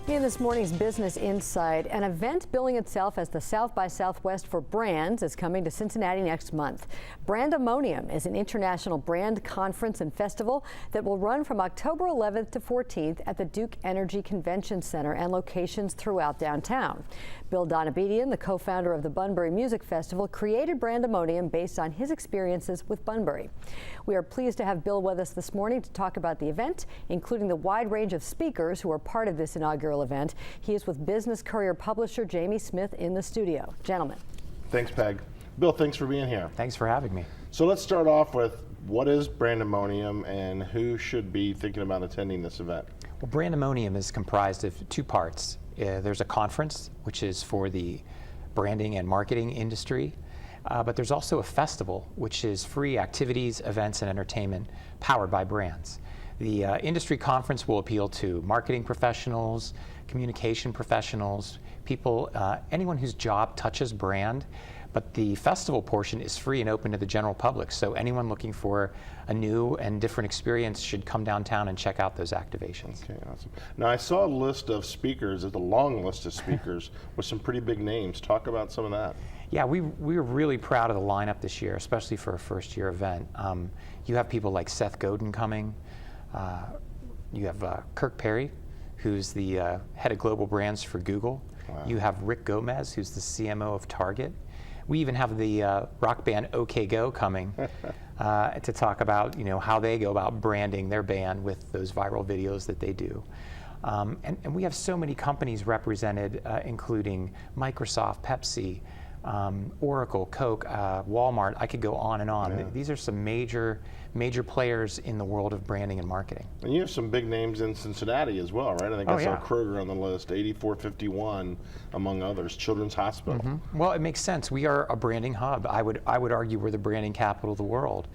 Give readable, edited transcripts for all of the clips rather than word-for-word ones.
In this morning's Business Insight, an event billing itself as the South by Southwest for Brands is coming to Cincinnati next month. Brandemonium is an international brand conference and festival that will run from October 11th to 14th at the Duke Energy Convention Center and locations throughout downtown. Bill Donabedian, the co-founder of the Bunbury Music Festival, created Brandemonium based on his experiences with Bunbury. We are pleased to have Bill with us this morning to talk about the event, including the wide range of speakers who are part of this inaugural event. He is with Business Courier publisher Jamie Smith in the studio. Gentlemen. Thanks, Peg. Bill, thanks for being here. Thanks for having me. So let's start off with what is Brandemonium and who should be thinking about attending this event? Well, Brandemonium is comprised of two parts. There's a conference, which is for the branding and marketing industry, but there's also a festival, which is free activities, events, and entertainment powered by brands. The industry conference will appeal to marketing professionals, communication professionals, people, anyone whose job touches brand. But the festival portion is free and open to the general public, so anyone looking for a new and different experience should come downtown and check out those activations. Okay, awesome. Now I saw a list of speakers, it's a long list of speakers with some pretty big names. Talk about some of that. Yeah, we were really proud of the lineup this year, especially for a first-year event. You have people like Seth Godin coming. You have Kirk Perry, who's the head of global brands for Google. Wow. You have Rick Gomez, who's the CMO of Target. We even have the rock band OK Go coming to talk about how they go about branding their band with those viral videos that they do. And we have so many companies represented, including Microsoft, Pepsi, Oracle, Coke, Walmart. I could go on and on. Yeah. These are some major players in the world of branding and marketing. And you have some big names in Cincinnati as well, right? I think I saw Kroger on the list, 8451 among others, Children's Hospital. Mm-hmm. Well, it makes sense. We are a branding hub. I would argue we're the branding capital of the world.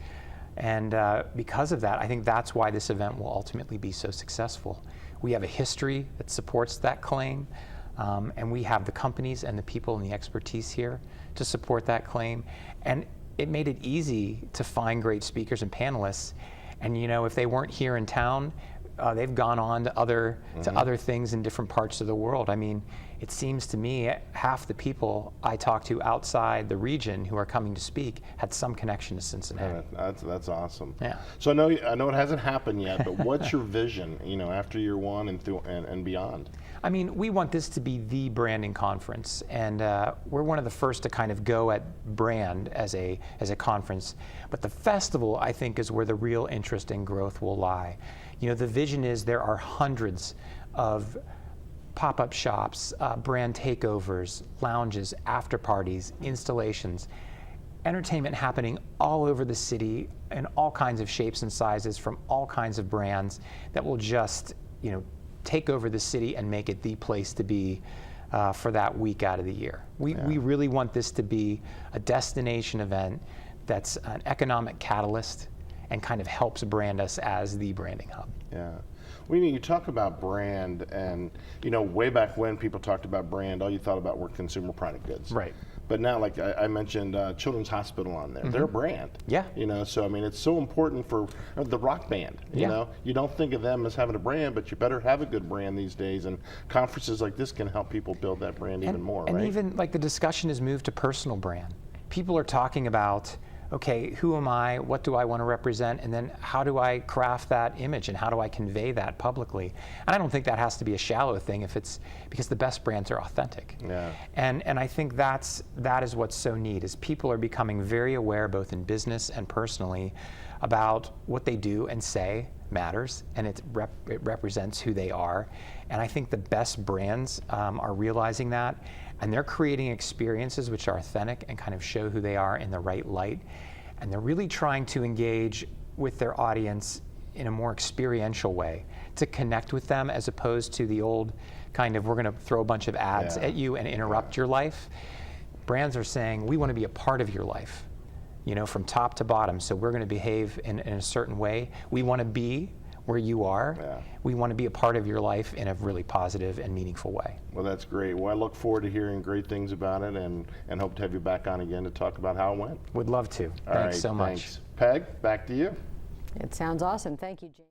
And because of that, I think that's why this event will ultimately be so successful. We have a history that supports that claim. And we have the companies and the people and the expertise here to support that claim. And it made it easy to find great speakers and panelists. And if they weren't here in town, they've gone on to other things in different parts of the world. I mean, it seems to me half the people I talk to outside the region who are coming to speak had some connection to Cincinnati. Yeah, that's awesome. Yeah. So I know it hasn't happened yet, but what's your vision, after year one and beyond? I mean, we want this to be the branding conference, and we're one of the first to kind of go at brand as a conference. But the festival, I think, is where the real interest and growth will lie. The vision is there are hundreds of pop-up shops, brand takeovers, lounges, after parties, installations, entertainment happening all over the city in all kinds of shapes and sizes from all kinds of brands that will just, take over the city and make it the place to be for that week out of the year. We really want this to be a destination event that's an economic catalyst and kind of helps brand us as the branding hub. Yeah. Well, you talk about brand, and way back when people talked about brand, all you thought about were consumer product goods. Right. But now, like I mentioned, Children's Hospital on there. Mm-hmm. They're a brand. Yeah. So I mean, it's so important for the rock band. You don't think of them as having a brand, but you better have a good brand these days. And conferences like this can help people build that brand even more. And right? even like the discussion has moved to personal brand. People are talking about, okay, who am I? What do I want to represent? And then how do I craft that image and how do I convey that publicly? And I don't think that has to be a shallow thing if it's because the best brands are authentic. Yeah. And I think that is what's so neat is people are becoming very aware both in business and personally about what they do and say matters, and it represents who they are. And I think the best brands are realizing that, and they're creating experiences which are authentic and kind of show who they are in the right light. And they're really trying to engage with their audience in a more experiential way, to connect with them as opposed to the old kind of, we're going to throw a bunch of ads at you and interrupt your life. Brands are saying, we want to be a part of your life, from top to bottom. So we're going to behave in a certain way. We want to be where you are. Yeah. We want to be a part of your life in a really positive and meaningful way. Well, that's great. Well, I look forward to hearing great things about it and hope to have you back on again to talk about how it went. Would love to. Thanks so much. Thanks. Peg, back to you. It sounds awesome. Thank you, Jane.